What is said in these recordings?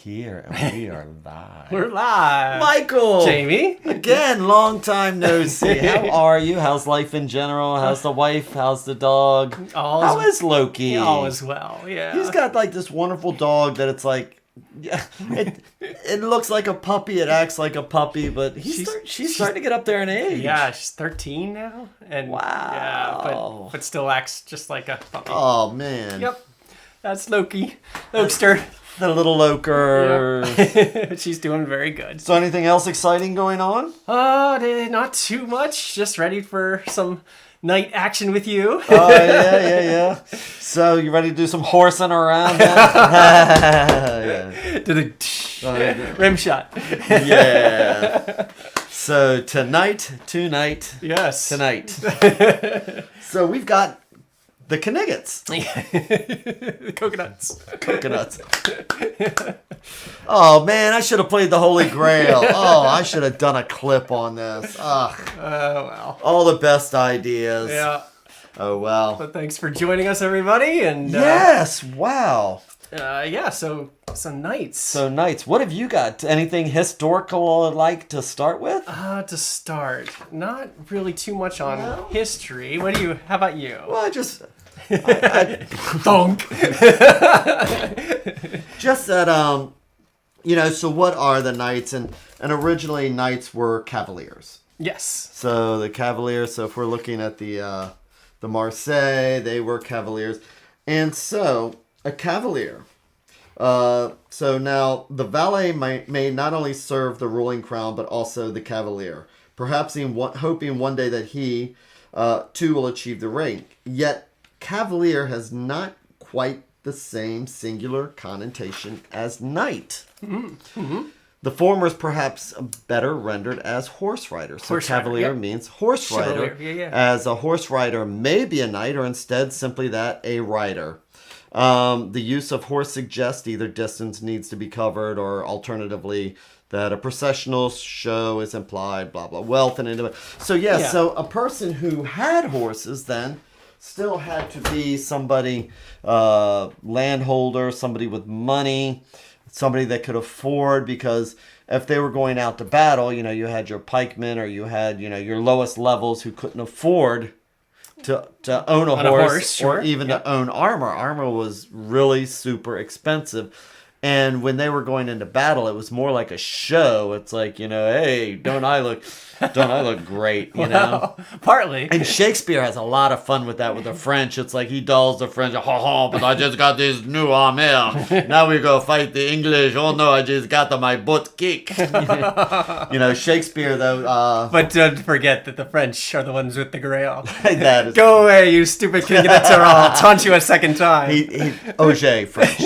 here, and we are live. We're live. Michael! Jamie? Again, long time no see. How are you? How's life in general? How's the wife? How's the dog? How is Loki? All is well, yeah. He's got like this wonderful dog that it's like, yeah, it looks like a puppy, it acts like a puppy, but she's starting to get up there in age. Yeah, she's 13 now. And wow. Yeah, but still acts just like a puppy. Oh, man. Yep. That's Loki. Lokester. The little Loker. Yep. She's doing very good. So anything else exciting going on? Not too much. Just ready for some night action with you. Oh, yeah. So you ready to do some horsing around? Yeah. To the rim shot. Yeah. So tonight. Yes. Tonight. So we've got the Kniggets. The coconuts. Oh, man, I should have played the Holy Grail. Oh, I should have done a clip on this. Ugh. Oh, well. All the best ideas. Yeah. Oh, well. But thanks for joining us, everybody. And yes, wow. So nights. So nights. What have you got? Anything historical like to start with? To start, not really too much on history. How about you? Well, Donk. Just that, so what are the knights? And originally knights were cavaliers. Yes. So the cavaliers, so if we're looking at the Marseille, they were cavaliers. And so a cavalier. So now the valet may not only serve the ruling crown, but also the cavalier. Perhaps hoping one day that he, too, will achieve the rank. Yet cavalier has not quite the same singular connotation as knight. Mm-hmm. The former is perhaps better rendered as horse rider. So cavalier means horse rider. Yeah. As a horse rider may be a knight, or instead simply that, a rider. The use of horse suggests either distance needs to be covered or alternatively that a processional show is implied, blah, blah, wealth and independence. So, so a person who had horses then still had to be somebody, landholder, somebody with money, somebody that could afford, because if they were going out to battle, you had your pikemen or you had, your lowest levels who couldn't afford to own a horse sure. or even to own armor. Armor was really super expensive. And when they were going into battle, it was more like a show. It's like, hey, don't I look great, Partly. And Shakespeare has a lot of fun with that with the French. It's like he dulls the French, but I just got this new armor. Now we go fight the English. Oh no, I just got my butt kick. Shakespeare though. But don't forget that the French are the ones with the grail. That is Go away, you stupid king of the Tyrol. I'll taunt you a second time. He Auger French.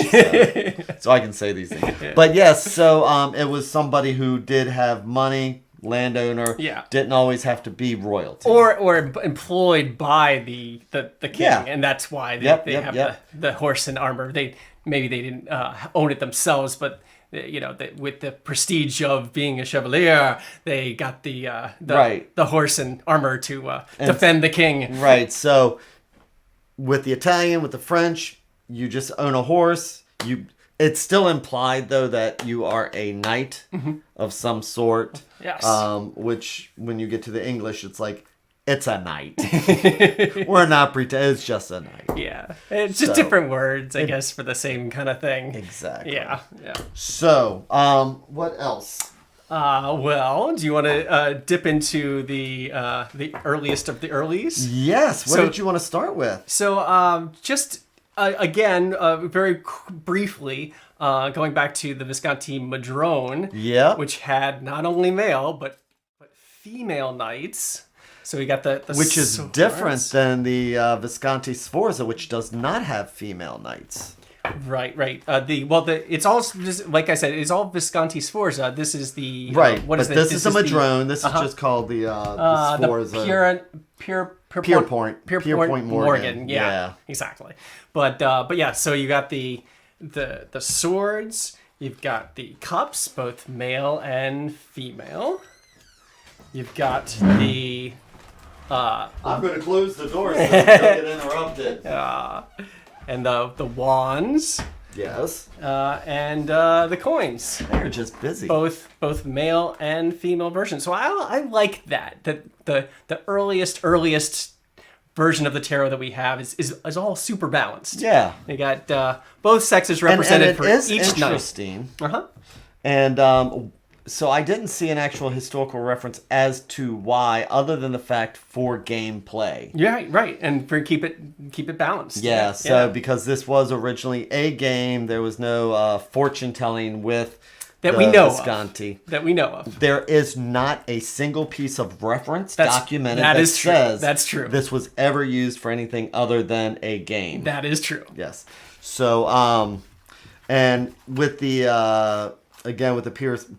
So I can say these things. But yes, so it was somebody who did have money. Landowner, didn't always have to be royalty, or employed by the king, and that's why they have the horse and armor. Maybe they didn't own it themselves, but with the prestige of being a chevalier, they got the horse and armor to defend the king. Right. So with the Italian, with the French, you just own a horse. It's still implied, though, that you are a knight of some sort. Yes. Which, when you get to the English, it's like, it's a knight. We're not pretending. It's just a knight. Yeah. It's just different words, I guess, for the same kind of thing. Exactly. Yeah. So, what else? Well, do you want to dip into the earliest of the earlies? Yes. What did you want to start with? So, again, very briefly, going back to the Visconti Madrone, which had not only male but female knights. So we got the which is different than the Visconti Sforza, which does not have female knights. Right. It's all, like I said, it's all Visconti Sforza. This is the This is a Madrone. This is just called the Sforza. The Pierpoint Morgan. Yeah, exactly. But yeah, so you got the swords. You've got the cups, both male and female. You've got the. I'm going to close the door so you don't get interrupted. And the wands. Yes. And the coins. They're just busy. Both male and female versions. So I like that the earliest version of the tarot that we have is all super balanced. Yeah. They got both sexes represented and for is each interesting. Night. And so I didn't see an actual historical reference as to why, other than the fact for gameplay. Yeah, right, and for keep it balanced. Yeah. So because this was originally a game, there was no fortune telling with that we know Visconti. That we know of. There is not a single piece of reference documented that says that's true. This was ever used for anything other than a game. That is true. Yes. So and with the again with the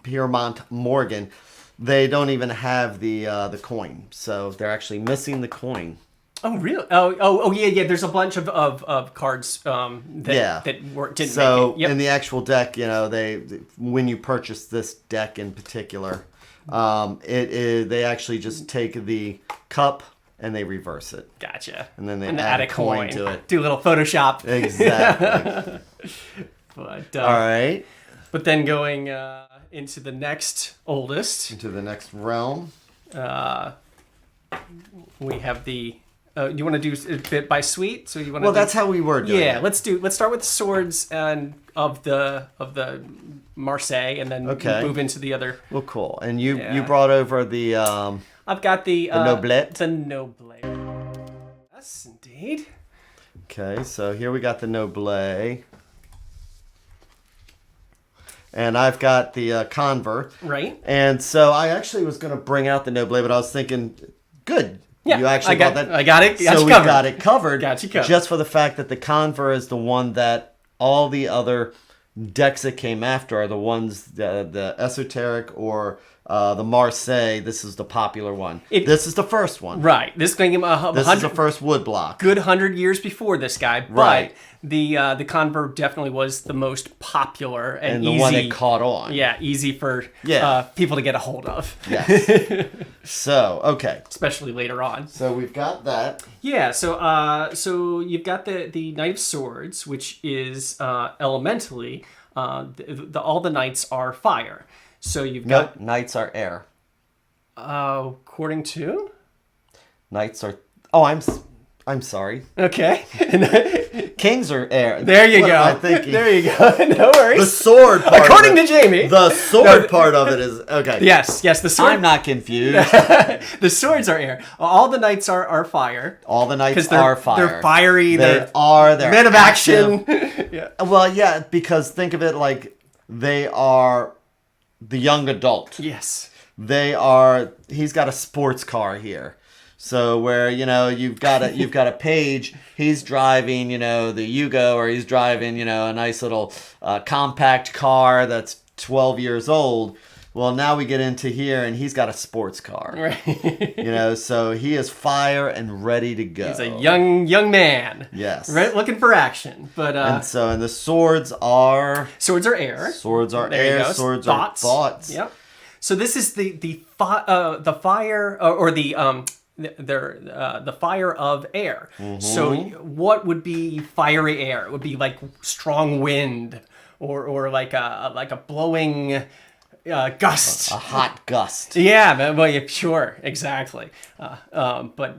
Piermont Morgan, they don't even have the coin, so they're actually missing the coin. Oh really? Oh yeah. There's a bunch of cards that didn't make it. So in the actual deck, they when you purchase this deck in particular, they actually just take the cup and they reverse it. Gotcha. And then they add a coin to it. Do a little Photoshop. Exactly. But all right. But then going into the next oldest, into the next realm, we have the. You want to do it bit by suite? So you want? Well, that's how we were doing. Yeah, let's start with the swords and of the Marseille, and then move into the other. Well, cool. And you brought over the. I've got the noblette. The noblette. Yes, indeed. Okay, so here we got the noblette. And I've got the convert. Right. And so I actually was going to bring out the noblette, but I was thinking, good. Yeah, you actually got that. I got it. So we got it covered. Got you covered. Just for the fact that the convert is the one that all the other decks that came after are the ones, the esoteric or the Marseille. This is the popular one. This is the first one. Right. This is the first wood block. Good 100 years before this guy. But Right. the convert definitely was the most popular and the easy. one that caught on. Yeah, easy for people to get a hold of. Yes. So, okay. Especially later on. So we've got that. Yeah, so you've got the Knight of Swords, which is elementally, all the knights are fire. So you've got... Nope, knights are air. According to? Knights are... Oh, I'm sorry. Okay. Kings are air. There you What go. am I thinking? There you go. No worries. The sword part According of it, to Jamie. The sword part of it is... Okay. Yes, the sword... I'm not confused. The swords are air. All the knights are fire. All the knights are fire. They're fiery. They're men of action. Yeah. Well, yeah, because think of it like they are the young adult. Yes. He's got a sports car here. So where, you've got a page, he's driving, the Yugo, or he's driving, a nice little compact car that's 12 years old. Well, now we get into here, and he's got a sports car. Right. So he is fire and ready to go. He's a young man. Yes. Right, looking for action. But and the swords are... Swords are air. Swords are air. Swords are thoughts. Yep. So this is the fire, or the fire of air. Mm-hmm. So what would be fiery air? It would be like strong wind, or like a blowing gust. A hot gust. Yeah, well, yeah, sure, exactly. But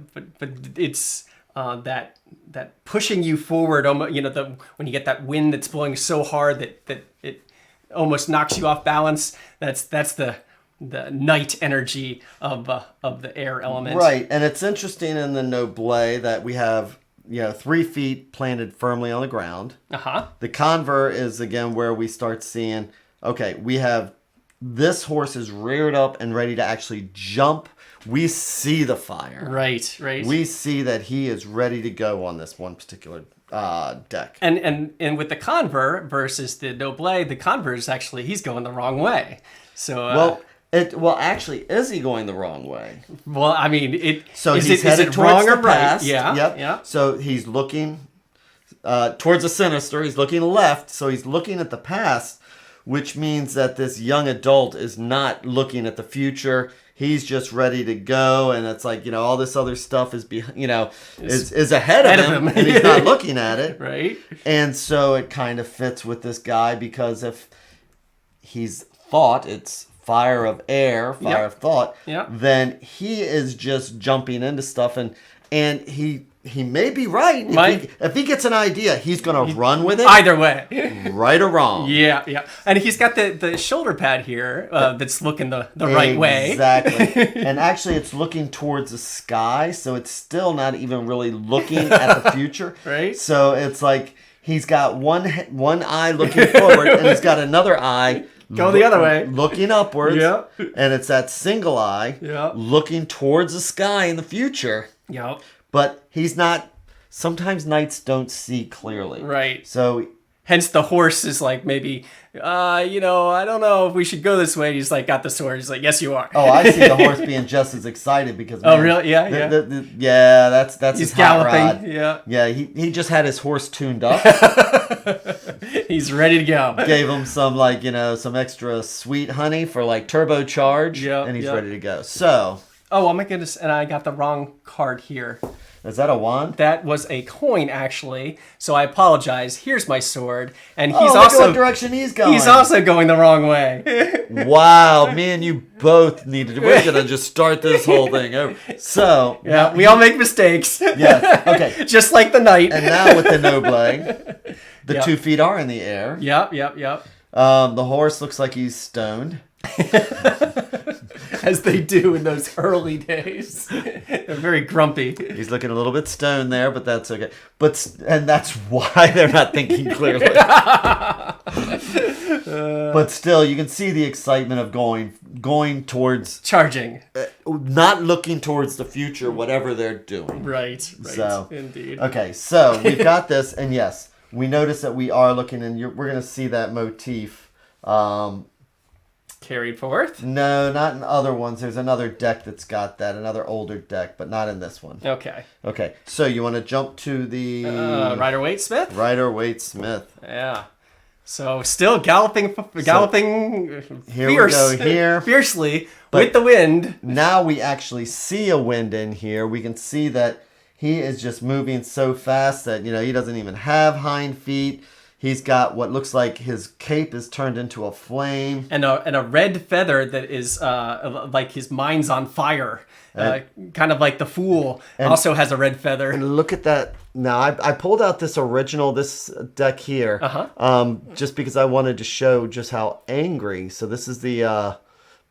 it's that pushing you forward. When you get that wind that's blowing so hard that it almost knocks you off balance. That's the night energy of the air element. Right, and it's interesting in the Noble that we have 3 feet planted firmly on the ground. The convert is again where we start seeing. Okay, we have this horse is reared up and ready to actually jump. We see the fire. Right. We see that he is ready to go on this one particular deck. And with the convert versus the Noble, the convert is actually he's going the wrong way. So actually, is he going the wrong way? Well, I mean, So he's headed towards the past. Yeah. So he's looking towards the sinister. He's looking left. So he's looking at the past, which means that this young adult is not looking at the future. He's just ready to go, and it's like all this other stuff is is ahead of him, and he's not looking at it. Right. And so it kind of fits with this guy because if he's thought, it's fire of air, fire of thought, then he is just jumping into stuff, and he may be right. If he gets an idea, he's going to run with it. Either way. Right or wrong. Yeah. And he's got the shoulder pad here that's looking the right way. Exactly. And actually, it's looking towards the sky, so it's still not even really looking at the future. Right. So it's like he's got one eye looking forward, and he's got another eye Go the other way. Looking upwards. Yeah. And it's that single eye looking towards the sky in the future. Yep. But he's not... Sometimes knights don't see clearly. Right. So... Hence the horse is like maybe, I don't know if we should go this way. He's like got the sword. He's like, yes, you are. Oh, I see the horse being just as excited because... Oh, really? Yeah, yeah, that's he's his galloping. Hot rod. Yeah. Yeah, he just had his horse tuned up. He's ready to go. Gave him some some extra sweet honey for turbocharge. Yeah. And he's ready to go. So... Oh my goodness! And I got the wrong card here. Is that a wand? That was a coin, actually. So I apologize. Here's my sword, and he's look also at what direction he's going. He's also going the wrong way. Wow, me and you both needed to. We're gonna just start this whole thing over. So yeah, we all make mistakes. Yes. Okay. Just like the knight. And now with the Noble, the 2 feet are in the air. Yep. The horse looks like he's stoned. As they do in those early days. They're very grumpy. He's looking a little bit stoned there, but that's okay. And that's why they're not thinking clearly. But still, you can see the excitement of going towards... Charging. Not looking towards the future, whatever they're doing. Right. So, indeed. Okay, so we've got this, and yes, we notice that we are looking, and we're going to see that motif. Carried forth? No, not in other ones. There's another deck that's got that, another older deck, but not in this one. Okay. Okay, so you want to jump to the... Rider-Waite-Smith? Rider-Waite-Smith. Yeah. So still galloping here we go here. Fiercely with the wind. Now we actually see a wind in here. We can see that he is just moving so fast that, he doesn't even have hind feet. He's got what looks like his cape is turned into a flame. And a red feather that is like his mind's on fire. Kind of like the Fool also has a red feather. And look at that. Now, I pulled out this deck here just because I wanted to show just how angry. So this is the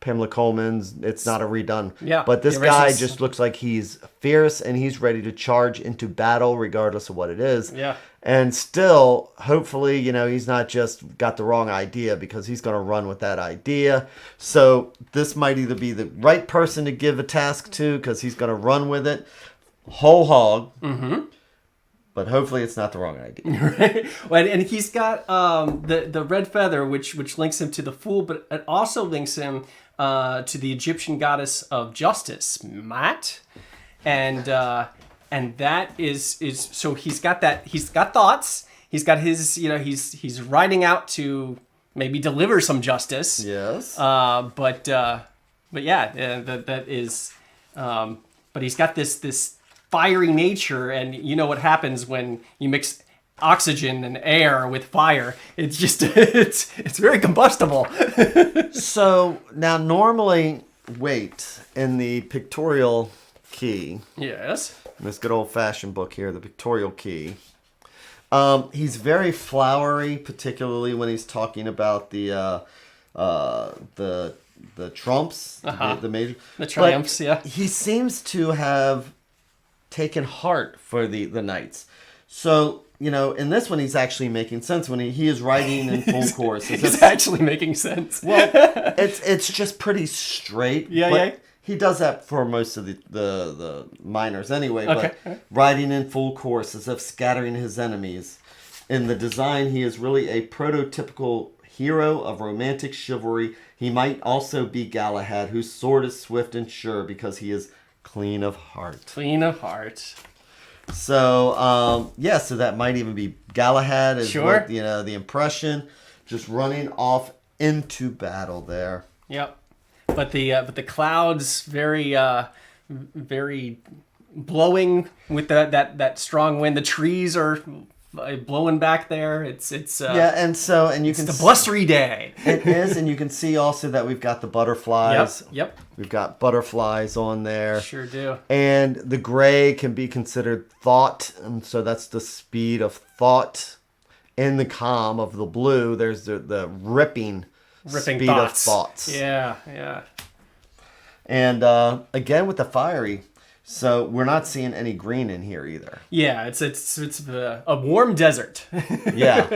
Pamela Coleman's. It's not a redone. Yeah. But this guy just looks like he's fierce and he's ready to charge into battle regardless of what it is. Yeah. And still, hopefully, he's not just got the wrong idea, because he's going to run with that idea. So this might either be the right person to give a task to, because he's going to run with it whole hog. Mm-hmm. But hopefully it's not the wrong idea. Right. And he's got the red feather, which links him to the Fool, but it also links him to the Egyptian goddess of justice, Maat. And that is so he's got thoughts. He's got his, he's riding out to maybe deliver some justice. Yes. But yeah, that is. But he's got this fiery nature, and you know what happens when you mix oxygen and air with fire. It's just it's very combustible. So now normally, wait, in the pictorial key. Yes. This good old-fashioned book here, the pictorial key. He's very flowery, particularly when he's talking about the trumps, the major, the triumphs. But he seems to have taken heart for the knights. So in this one, he's actually making sense when he is riding in full course. He's actually making sense. Well, it's just pretty straight. Yeah. He does that for most of the minors anyway, Okay. But riding in full course as if scattering his enemies. In the design, he is really a prototypical hero of romantic chivalry. He might also be Galahad, whose sword is swift and sure because he is clean of heart. Clean of heart. So, so that might even be Galahad is sure. what, the impression. Just running off into battle there. Yep. But the clouds very blowing with that strong wind. The trees are blowing back there. It's and you can the blustery day. It is, and you can see also that we've got the butterflies. Yep. We've got butterflies on there. Sure do. And the gray can be considered thought, and so that's the speed of thought. In the calm of the blue, there's the ripping speed thoughts. Of thoughts. Yeah. And again with the fiery, so we're not seeing any green in here either. Yeah, it's a warm desert. Yeah.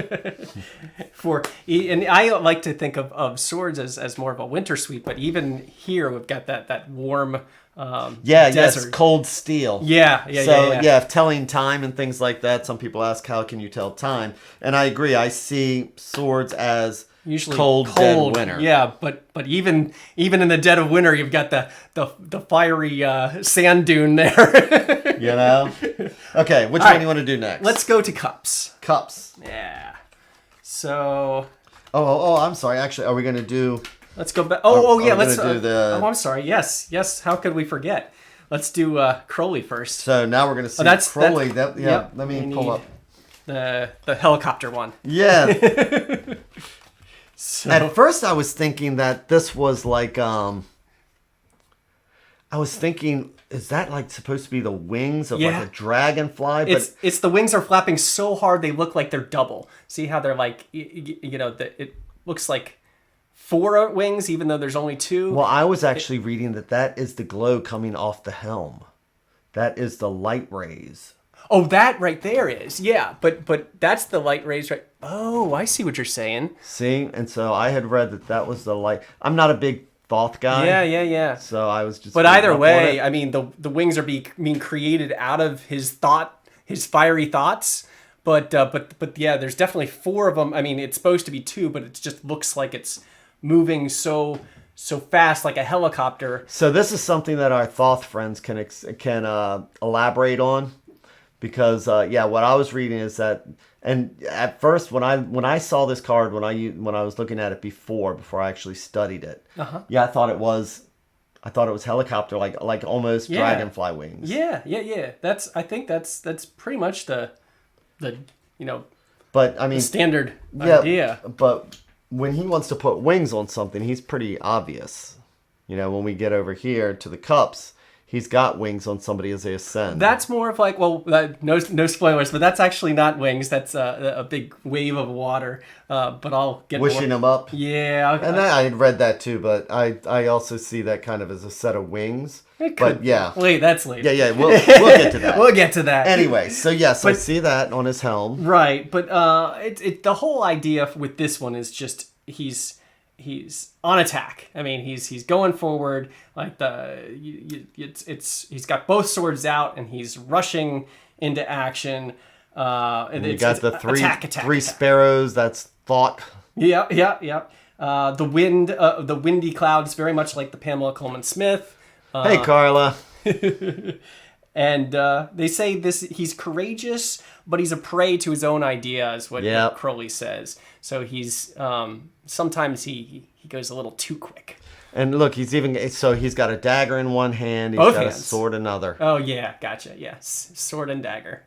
And I like to think of swords as more of a winter sweep, but even here we've got that warm desert. Yes, cold steel. Yeah. If telling time and things like that, some people ask, how can you tell time? And I agree. I see swords as usually cold dead winter. Yeah, but even in the dead of winter, you've got the fiery sand dune there. Okay, which one do you want to do next? Let's go to cups. Cups. Yeah. So. Oh! I'm sorry. Actually, are we going to do? Let's go back. Let's do the. I'm sorry. Yes. How could we forget? Let's do Crowley first. So now we're going to see Crowley. Let me pull up the helicopter one. Yeah. So. At first, I was thinking that this was like I was thinking, is that like supposed to be the wings of like a dragonfly? But it's the wings are flapping so hard they look like they're double. See how they're like, it looks like 4 wings even though there's only 2. Well, I was actually reading that is the glow coming off the helm. That is the light rays. Oh, that right there is. Yeah, but that's the light rays, right? Oh, I see what you're saying. See? And so I had read that was the light. I'm not a big Thoth guy. Yeah. So I was just... But either way, I mean, the wings are being created out of his fiery thoughts, But yeah, there's definitely 4 of them. I mean, it's supposed to be 2, but it just looks like it's moving so fast, like a helicopter. So this is something that our Thoth friends can elaborate on, because what I was reading is that, and at first when I saw this card, when I was looking at it before I actually studied it, I thought it was helicopter, like almost dragonfly wings. Yeah. I think that's pretty much the but I mean, the standard idea. But when he wants to put wings on something, he's pretty obvious. When we get over here to the cups, he's got wings on somebody as they ascend. That's more of like, no spoilers, but that's actually not wings. That's a big wave of water. But I'll get wishing them up. Yeah, I had read that too, but I also see that kind of as a set of wings. It could. But yeah, wait, that's later. Yeah, we'll get to that. We'll get to that. Anyway, so yes, I see that on his helm. Right, but the whole idea with this one is just he's on attack. I mean, he's going forward, like he's got both swords out and he's rushing into action. And you got the three sparrows. That's thought. Yeah. The windy clouds, very much like the Pamela Coleman Smith. Hey, Carla. And they say he's courageous, but he's a prey to his own ideas, what Crowley says. So he's sometimes he goes a little too quick. And look, he's got a dagger in one hand, he's Both got hands. a sword in another. Oh yeah, gotcha. Yes, sword and dagger,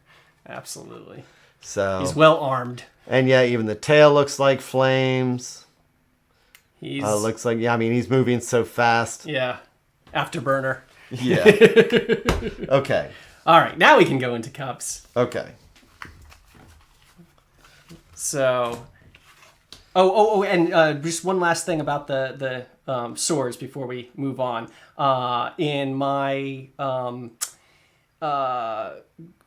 absolutely. So he's well armed. And even the tail looks like flames. Looks like he's moving so fast. Yeah, afterburner. Yeah. Okay. All right, now we can go into cups. Okay. So, and just one last thing about the swords before we move on. In my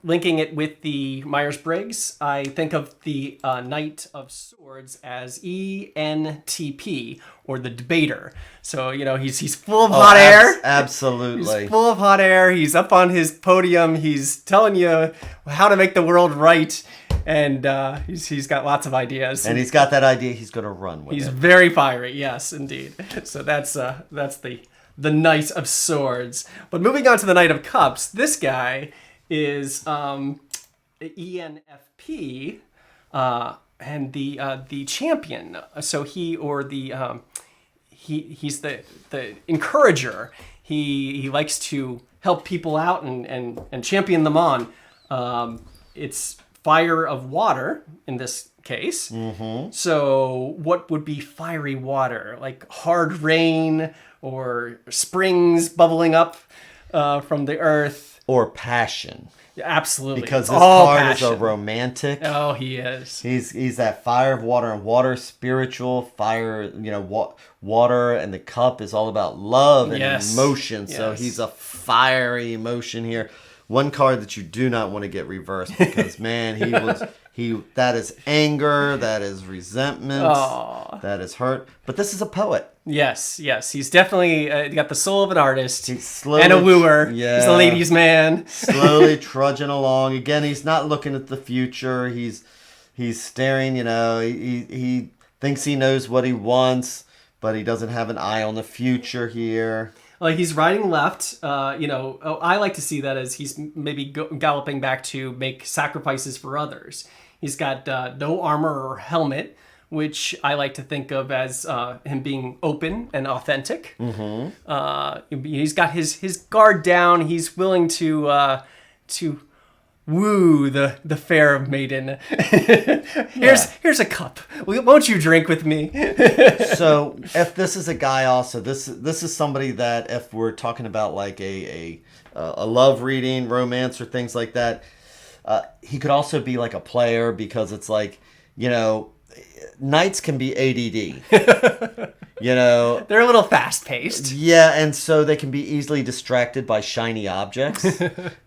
linking it with the Myers-Briggs, I think of the Knight of Swords as ENTP, or the debater. So, he's full of hot air. Absolutely. He's full of hot air. He's up on his podium. He's telling you how to make the world right. And he's got lots of ideas. And he's got that idea he's going to run with. He's very fiery. Yes, indeed. So that's the Knight of Swords. But moving on to the Knight of Cups, this guy is ENFP and the champion. So he's the encourager. He likes to help people out and champion them on. It's fire of water in this case. Mm-hmm. So what would be fiery water? Like hard rain or springs bubbling up from the earth. Or passion. Absolutely. Because this card is a romantic. Oh, he is. He's that fire of water, and water, spiritual fire. Water, and the cup is all about love and emotion. Yes. So he's a fiery emotion here. One card that you do not want to get reversed, because man, that is anger, that is resentment, that is hurt. But this is a poet. Yes, he's definitely got the soul of an artist and a wooer. Yeah, he's a ladies' man. Slowly trudging along. Again, he's not looking at the future. He's staring. He thinks he knows what he wants, but he doesn't have an eye on the future here. He's riding left. I like to see that as he's maybe galloping back to make sacrifices for others. He's got no armor or helmet, which I like to think of as him being open and authentic. Mm-hmm. He's got his guard down. He's willing to woo the fair maiden. Here's a cup. Won't you drink with me? So if this is a guy, also this is somebody that, if we're talking about like a love reading, romance, or things like that, he could also be like a player, because it's like, knights can be ADD. They're a little fast-paced. Yeah, and so they can be easily distracted by shiny objects.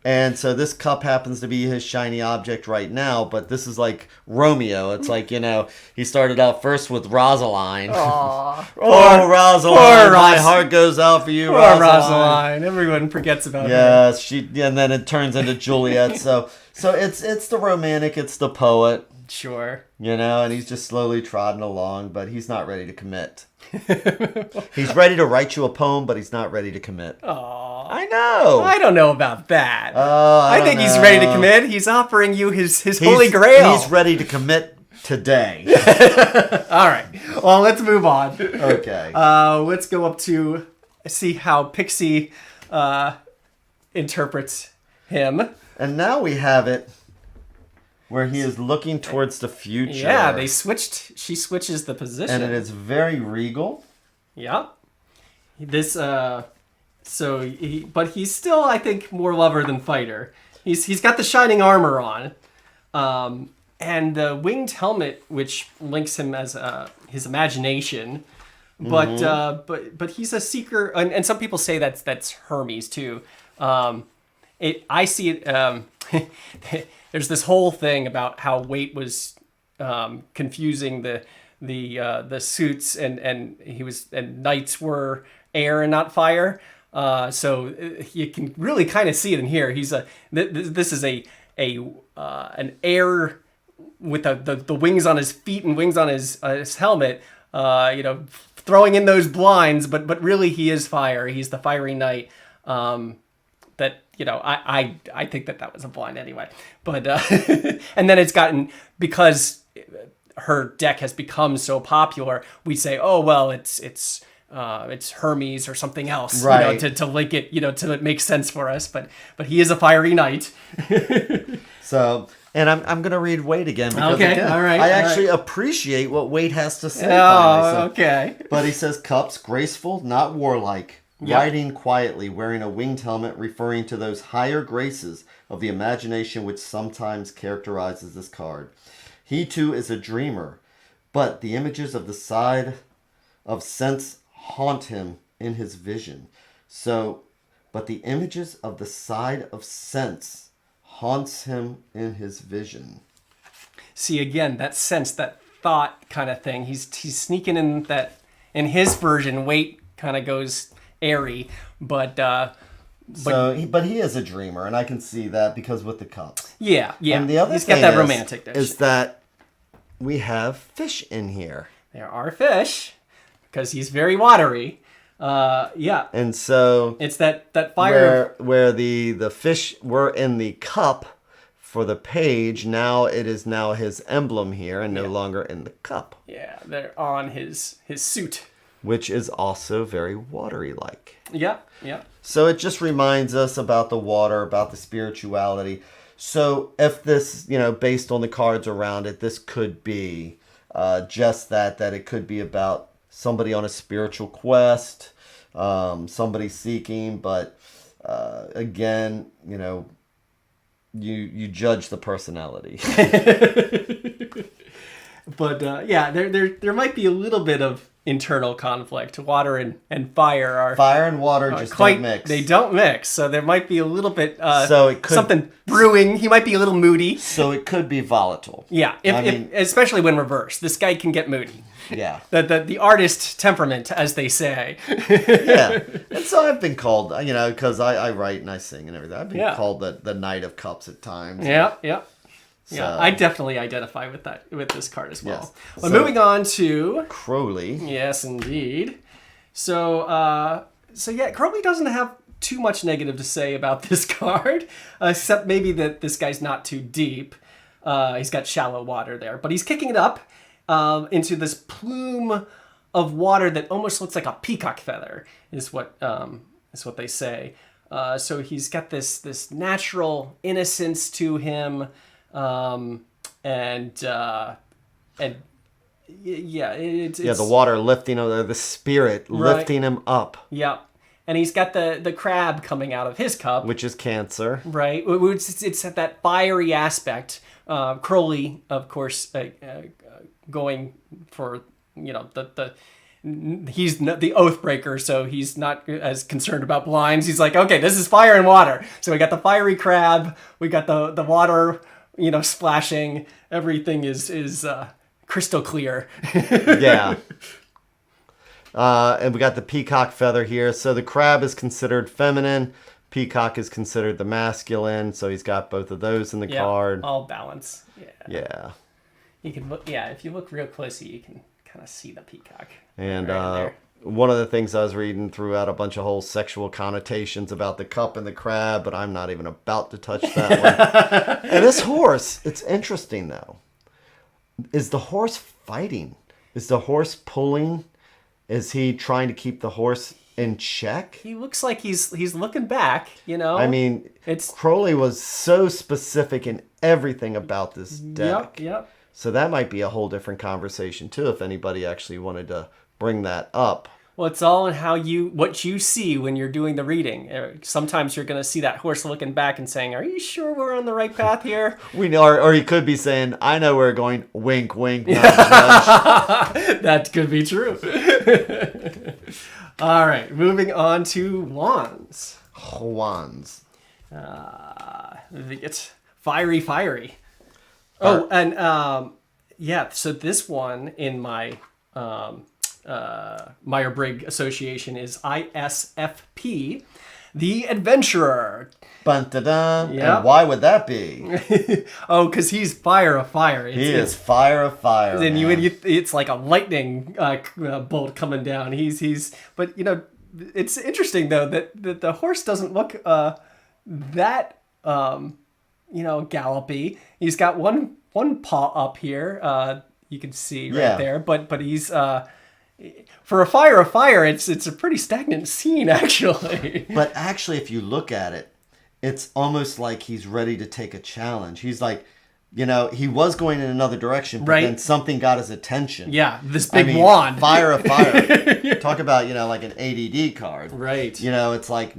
And so this cup happens to be his shiny object right now, but this is like Romeo. It's like, he started out first with Rosaline. Aww. Oh, Rosaline, my heart goes out for you, poor Rosaline. Everyone forgets about her. Yes, and then it turns into Juliet. So it's the romantic, it's the poet. Sure. And he's just slowly trotting along, but he's not ready to commit. He's ready to write you a poem, but he's not ready to commit. Aww. I know. I don't know about that. I think he's ready to commit. He's offering you his holy grail. He's ready to commit today. All right. Well, let's move on. Okay. Let's go up to see how Pixie interprets him. And now we have it where he is looking towards the future. Yeah, she switches the position. And it is very regal. Yeah. But he's still, I think, more lover than fighter. He's got the shining armor on. And the winged helmet, which links him as his imagination. But he's a seeker, and some people say that's Hermes too. I see it. There's this whole thing about how weight was confusing the suits, and knights were air and not fire. So you can really kind of see it in here. This is an air with the wings on his feet and wings on his helmet. Throwing in those blinds, but really he is fire. He's the fiery knight. I think that was a blind anyway. But and then it's gotten, because her deck has become so popular, we say, oh well, it's Hermes or something else, right? To link it, to make sense for us. But he is a fiery knight. So. And I'm going to read Wade again because again, all right, I actually appreciate what Wade has to say. Okay. But he says, cups, graceful, not warlike, riding quietly, wearing a winged helmet, referring to those higher graces of the imagination which sometimes characterizes this card. He too is a dreamer, but the images of the side of sense haunt him in his vision. But the images of the side of sense haunts him in his vision. See, again, that sense, that thought kind of thing. He's sneaking in that. In his version, weight kind of goes airy, but he is a dreamer, and I can see that because with the cups. Yeah. And the other he's thing got that romantic is that we have fish in here. There are fish because he's very watery. And so it's that fire where the fish were in the cup for the page. Now it is his emblem here and no longer in the cup. Yeah, they're on his suit, which is also very watery like. Yeah. So it just reminds us about the water, about the spirituality. So if this, based on the cards around it, this could be just that it could be about somebody on a spiritual quest, somebody seeking, but again, you judge the personality. But there might be a little bit of internal conflict. Water and fire and water just don't mix. They don't mix, so there might be a little bit so it could, something brewing. He might be a little moody. So it could be volatile. Yeah, especially when reversed. This guy can get moody. Yeah. The artist temperament, as they say. Yeah. And so I've been called, because I write and I sing and everything. I've been called the Knight of Cups at times. Yeah. So. Yeah, I definitely identify with this card as well. Yes. Well, moving on to Crowley. Yes, indeed. So Crowley doesn't have too much negative to say about this card, except maybe that this guy's not too deep. He's got shallow water there, but he's kicking it up into this plume of water that almost looks like a peacock feather, is what they say. So he's got this natural innocence to him. The water lifting him, the spirit lifting him up. Yeah, and he's got the crab coming out of his cup, which is Cancer. Right, it's that fiery aspect. Crowley, of course, going for he's the oath breaker, so he's not as concerned about blinds. He's like, okay, this is fire and water. So we got the fiery crab, we got the water, splashing. Everything is crystal clear. Yeah. And we got the peacock feather here. So the crab is considered feminine. Peacock is considered the masculine. So he's got both of those in the card. All balance. Yeah. Yeah. You can look. Yeah, if you look real closely, you can kind of see the peacock. And one of the things I was reading threw out a bunch of whole sexual connotations about the cup and the crab, but I'm not even about to touch that one. And this horse, it's interesting though. Is the horse fighting? Is the horse pulling? Is he trying to keep the horse in check? He looks like he's looking back, I mean, Crowley was so specific in everything about this deck. Yep. So that might be a whole different conversation too, if anybody actually wanted to bring that up. Well, it's all in what you see when you're doing the reading. Sometimes you're going to see that horse looking back and saying, "Are you sure we're on the right path here?" We know, or he could be saying, "I know where we're going." Wink, wink. Nudge, nudge. That could be true. All right, moving on to wands. Wands. It's fiery. Oh, and so this one in my Meyer-Briggs Association is ISFP, the Adventurer. Dun-dun-dun. Yep. And why would that be? Because he's fire of fire. He is fire of fire. And it's like a lightning bolt coming down. But it's interesting though that the horse doesn't look that gallopy. He's got one paw up here. You can see right there, but he's for a fire of fire, it's a pretty stagnant scene actually. But actually, if you look at it, it's almost like he's ready to take a challenge. He's like, he was going in another direction, but then something got his attention. Yeah, this big wand. Fire of fire. Talk about, like an ADD card. Right. It's like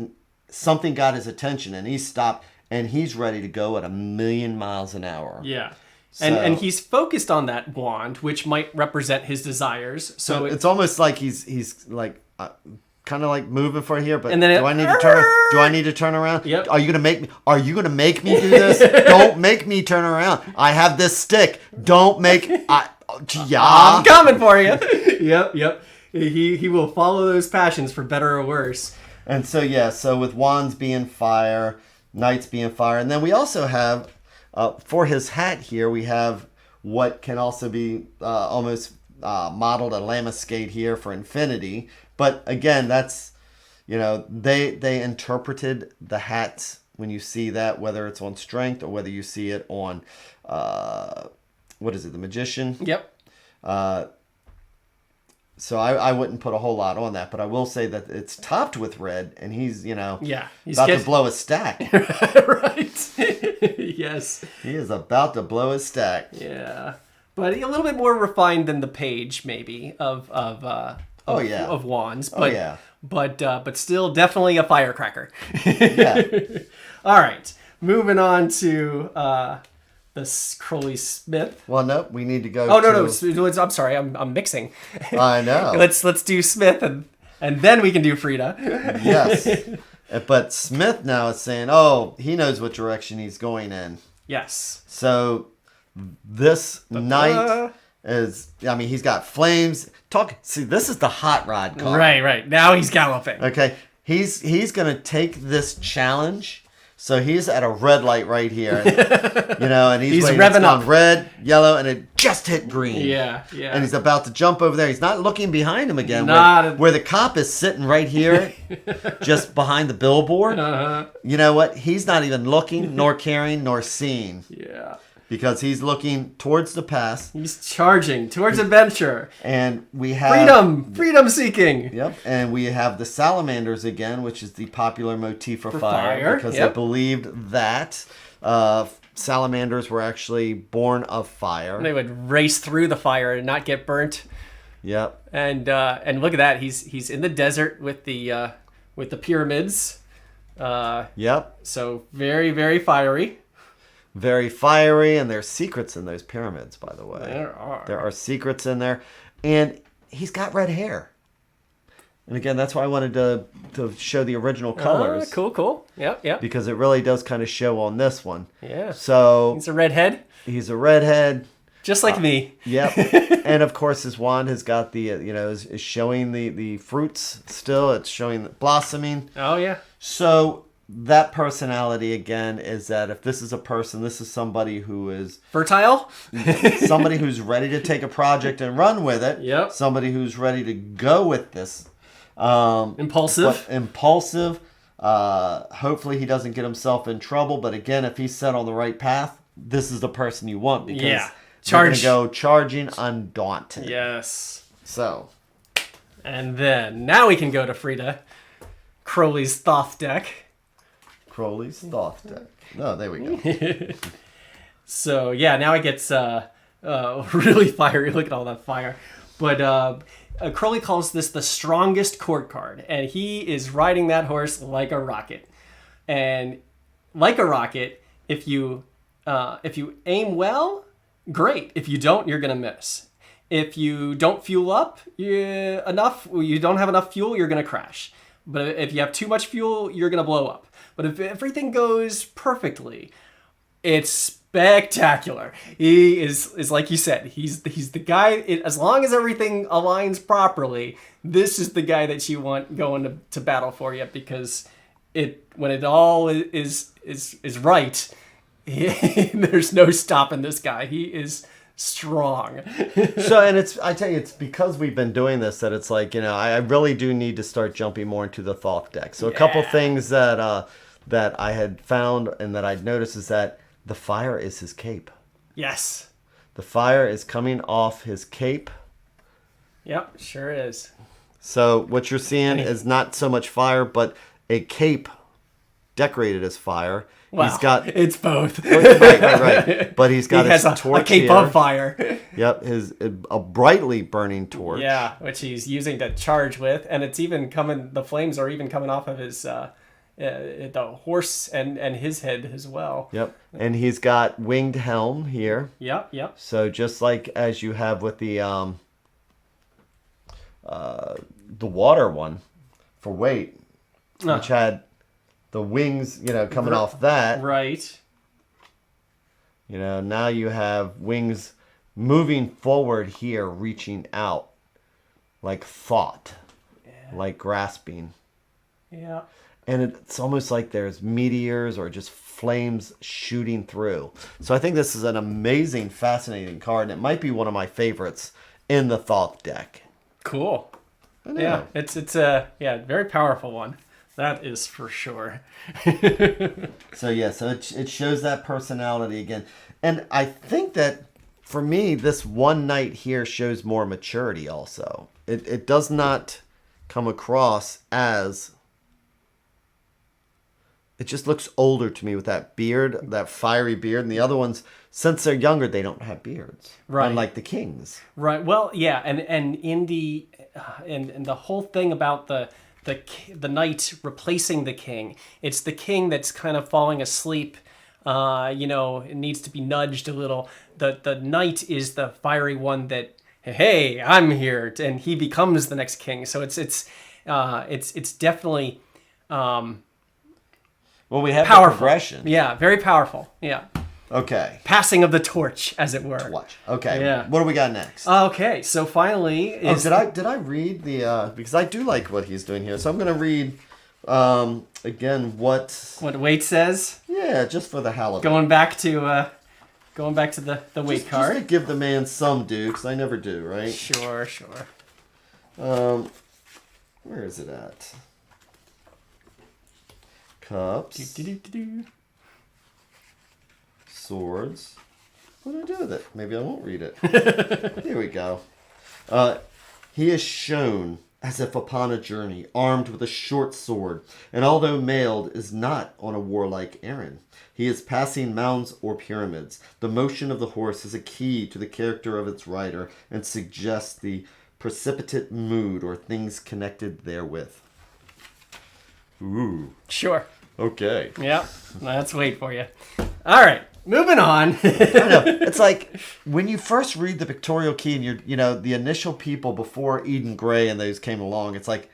something got his attention and he stopped and he's ready to go at 1,000,000 miles an hour. Yeah. So, and he's focused on that wand, which might represent his desires. So it's almost like he's like kind of like moving for here, but and then do I need to turn around? Yep. Are you gonna make me do this? Don't make me turn around. I have this stick. Don't make I'm coming for you. Yep. He will follow those passions for better or worse. And so with wands being fire, knights being fire, and then we also have for his hat here, we have what can also be almost modeled a lamescate here for infinity. But again, that's, they interpreted the hats when you see that, whether it's on strength or whether you see it on, what is it, the magician? Yep. So I wouldn't put a whole lot on that, but I will say that it's topped with red, and he's about to blow a stack. Right. Yes. He is about to blow his stack. Yeah, but a little bit more refined than the page, maybe of wands. But, but still definitely a firecracker. Yeah. All right, moving on to the Crowley Smith. Well, no, we need to go. Oh no! I'm sorry, I'm mixing. I know. let's do Smith and then we can do Frida. Yes, but Smith now is saying, oh, he knows what direction he's going in. Yes. So this knight is. He's got flames. See, this is the hot rod card. Right. Now he's galloping. Okay, he's gonna take this challenge. So he's at a red light right here, and he's revving up. Red, yellow, and it just hit green. Yeah. And he's about to jump over there. He's not looking behind him again, where the cop is sitting right here, just behind the billboard. Uh-huh. You know what? He's not even looking, nor caring, nor seeing. Yeah. Because he's looking towards the past. He's charging towards adventure. And we have... Freedom seeking. Yep. And we have the salamanders again, which is the popular motif for fire. Because they believed that salamanders were actually born of fire. And they would race through the fire and not get burnt. Yep. And look at that. He's in the desert with the pyramids. Yep. So very, very fiery. Very fiery, and there's secrets in those pyramids, by the way. There are. There are secrets in there. And he's got red hair. And again, that's why I wanted to show the original colors. Cool. Yep. Because it really does kind of show on this one. Yeah. So he's a redhead. He's a redhead. Just like me. Yep. And of course, his wand has got the, is showing the fruits still. It's showing the blossoming. Oh, yeah. So that personality, again, is that if this is a person, this is somebody who is... fertile? Somebody who's ready to take a project and run with it. Yep. Somebody who's ready to go with this. Impulsive. Impulsive. Hopefully he doesn't get himself in trouble. But again, if he's set on the right path, this is the person you want. Because they're going to go charging undaunted. Yes. So. And then, now we can go to Frida. Crowley's Thoth deck. Crowley's Thoth deck. Oh, there we go. So, yeah, now it gets really fiery. Look at all that fire. But Crowley calls this the strongest court card. And he is riding that horse like a rocket. And like a rocket, if you aim well, great. If you don't, you're going to miss. If you don't fuel up you don't have enough fuel, you're going to crash. But if you have too much fuel, you're going to blow up. But if everything goes perfectly, it's spectacular. He is like you said, he's the guy, as long as everything aligns properly, this is the guy that you want going to battle for you, because when it all is right, there's no stopping this guy. He is strong. So, and I tell you, it's because we've been doing this that it's like, I really do need to start jumping more into the Thoth deck. So a couple things that I had found and that I'd noticed is that the fire is his cape. Yes. The fire is coming off his cape. Yep, sure is. So what you're seeing is not so much fire, but a cape decorated as fire. Wow, he's got it's both. Right. But he has his torch a cape here. of fire. Yep, a brightly burning torch. Yeah, which he's using to charge with, and it's even coming. The flames are even coming off of his the horse and his head as well. Yep, and he's got winged helm here. Yep. So just like as you have with the water one for weight, which had the wings, coming off that. Right. Now you have wings moving forward here, reaching out, like thought, like grasping. Yeah. And it's almost like there's meteors or just flames shooting through. So I think this is an amazing, fascinating card, and it might be one of my favorites in the Thoth deck. Cool. Yeah, it's a very powerful one. That is for sure. So it shows that personality again. And I think that for me, this one night here shows more maturity also. It does not come across as... It just looks older to me with that beard, that fiery beard. And the other ones, since they're younger, they don't have beards. Right. Unlike the kings. Right. Well, yeah. And in the whole thing about the knight replacing the king, it's the king that's kind of falling asleep. It needs to be nudged a little. The knight is the fiery one that, hey, I'm here, and he becomes the next king. So it's definitely well, we have powerful. The progression. Yeah, very powerful. Yeah. Okay. Passing of the torch, as it were. Okay. Yeah. What do we got next? Okay, so finally did I read the because I do like what he's doing here. So I'm going to read again what Wade says. Yeah, just for the hell of it. Going back to the weight card. Just to give the man some due, because I never do, right? Sure. Where is it at? Cups. Swords. What do I do with it? Maybe I won't read it. Here we go. He is shown as if upon a journey, armed with a short sword, and although mailed, is not on a warlike errand. He is passing mounds or pyramids. The motion of the horse is a key to the character of its rider and suggests the precipitate mood or things connected therewith. Ooh. Sure. Okay. Yeah, let's wait for you. All right, moving on. I know. It's like when you first read the pictorial key and the initial people before Eden Gray and those came along, it's like,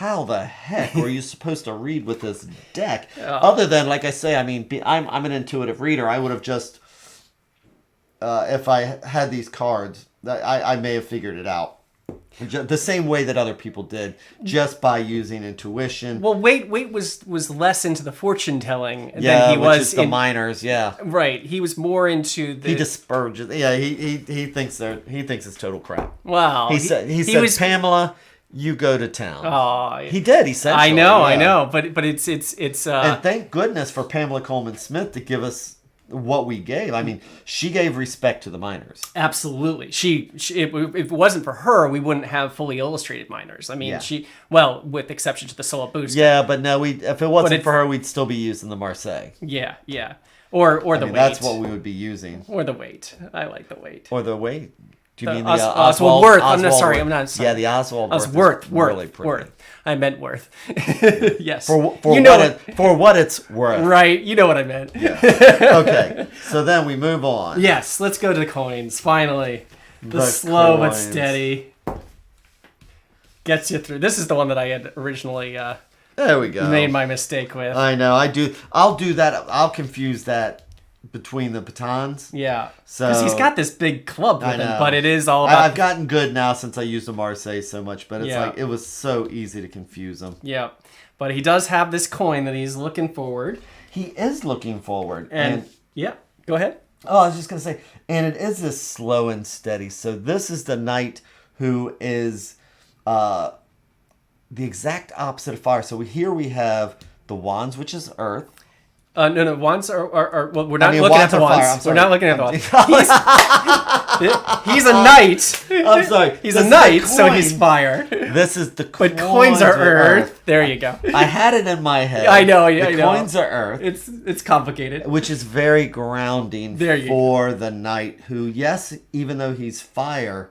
how the heck were you supposed to read with this deck? Other than, like I say, I mean, I'm an intuitive reader. I would have just, if I had these cards, I may have figured it out. The same way that other people did, just by using intuition. Well, Wade was less into the fortune telling than he was is the minors. Yeah, right. He was more into the. He disperses. Yeah, he thinks it's total crap. Wow. He said Pamela, you go to town. Oh, he did. He said. I know, but it's. And thank goodness for Pamela Coleman Smith to give us what we gave. I mean, she gave respect to the minors. Absolutely. If it wasn't for her, we wouldn't have fully illustrated minors. I mean, with exception to the Sola Boost. Yeah, but no, if it wasn't for her, we'd still be using the Marseille. Yeah. Or the weight. That's what we would be using. Or the weight. I like the weight. Or the weight. Do you mean the Oswald Worth? I'm not sorry. I'm not sorry. Yeah, the Oswald Worth. Worth. I meant Worth. Yes. For what it's worth. Right. You know what I meant. Yeah. Okay. So then we move on. Yes. Let's go to the coins. Finally, the slow but steady gets you through. This is the one that I had originally. There we go. Made my mistake with. I know. I'll do that. I'll confuse that between the batons. Yeah. Because he's got this big club with him, but it is all about... I've gotten good now since I used the Marseille so much, but it's like, it was so easy to confuse them. Yeah. But he does have this coin that he's looking forward. He is looking forward. And yeah, go ahead. Oh, I was just going to say, and it is this slow and steady. So this is the knight who is the exact opposite of fire. So here we have the wands, which is earth. No, wands are well, we're not looking at the wands. We're not looking at the wands. He's a knight. I'm sorry. He's a knight, so he's fire. This is the coins. But coins are earth. There you go. I had it in my head. I know. Yeah, the coins are earth. It's complicated. Which is very grounding for the knight who, yes, even though he's fire,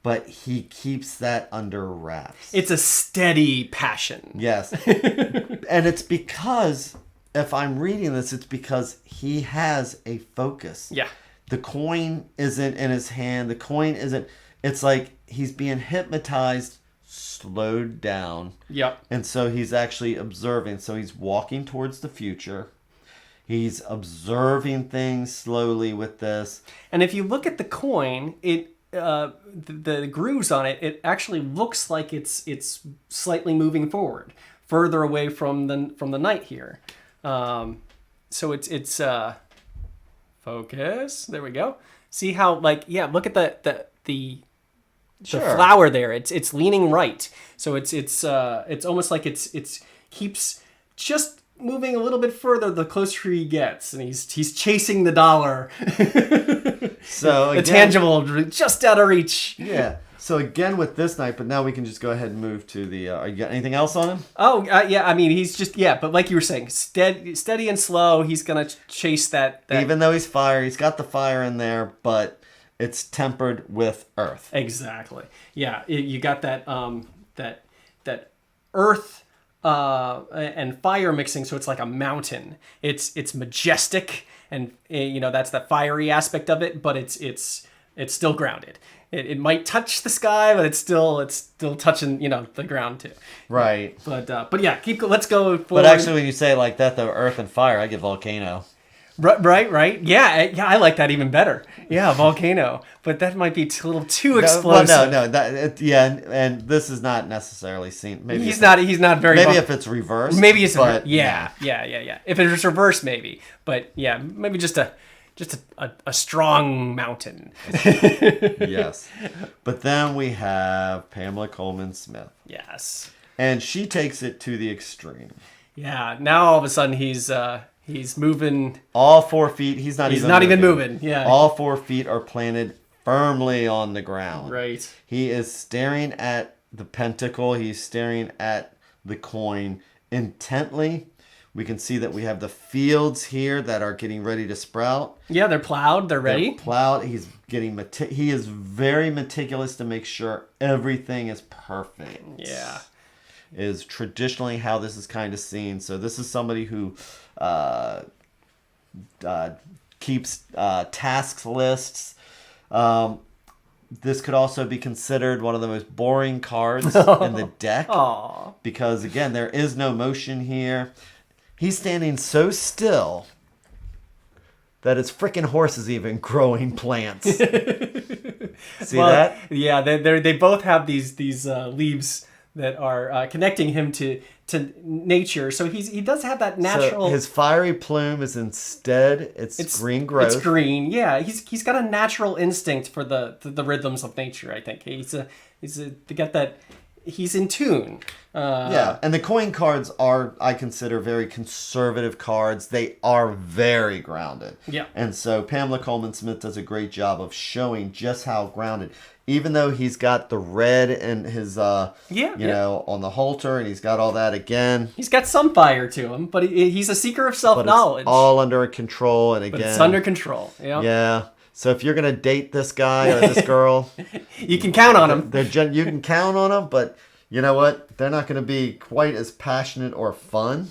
but he keeps that under wraps. It's a steady passion. Yes. And it's because... if I'm reading this, it's because he has a focus. Yeah. The coin isn't in his hand. The coin isn't... it's like he's being hypnotized, slowed down. Yep. And so he's actually observing. So he's walking towards the future. He's observing things slowly with this. And if you look at the coin, the grooves on it, it actually looks like it's slightly moving forward, further away from the knight here. So it's focus. There we go. See how look at the flower there. It's leaning right. So it's almost like it's keeps just moving a little bit further the closer he gets, and he's chasing the dollar. So again, the tangible just out of reach. Yeah. So again with this knight, but now we can just go ahead and move to the... you got anything else on him? Oh, yeah, I mean, he's just... yeah, but like you were saying, steady and slow, he's going to chase that... Even though he's fire, he's got the fire in there, but it's tempered with earth. Exactly. Yeah, you got that that earth and fire mixing, so it's like a mountain. It's majestic, and that's the fiery aspect of it, but it's still grounded. It might touch the sky, but it's still touching the ground too. Right. But yeah, let's go forward. But actually, when you say it like that, though, earth and fire, I get volcano. Right. Yeah, I like that even better. Yeah, volcano. But that might be a little too explosive. No. And this is not necessarily seen. Maybe he's not very. Maybe if it's reversed. Maybe it's yeah. If it's reversed, maybe. But yeah, maybe just a strong mountain. Yes. But then we have Pamela Coleman Smith. Yes. And she takes it to the extreme. Yeah. Now all of a sudden he's moving. All 4 feet. He's not even moving. Yeah. All 4 feet are planted firmly on the ground. Right. He is staring at the pentacle. He's staring at the coin intently. We can see that we have the fields here that are getting ready to sprout. Yeah, they're plowed. They're ready. They're plowed. He's getting he is very meticulous to make sure everything is perfect. Yeah. Is traditionally how this is kind of seen. So this is somebody who keeps task lists. This could also be considered one of the most boring cards in the deck. Aww. Because, again, there is no motion here. He's standing so still that his freaking horse is even growing plants. See that? Yeah, they both have these leaves that are connecting him to nature. So he does have that natural. So his fiery plume is instead it's green growth. It's green. Yeah, he's got a natural instinct for the rhythms of nature. I think he's got that. He's in tune. Yeah, and the coin cards are, I consider, very conservative cards. They are very grounded. Yeah. And so Pamela Coleman-Smith does a great job of showing just how grounded. Even though he's got the red in his, on the halter, and he's got all that again. He's got some fire to him, but he's a seeker of self-knowledge. But it's all under control, and again. But it's under control. Yeah. Yeah. So if you're going to date this guy or this girl. You can count on him. You can count on them, but you know what? They're not going to be quite as passionate or fun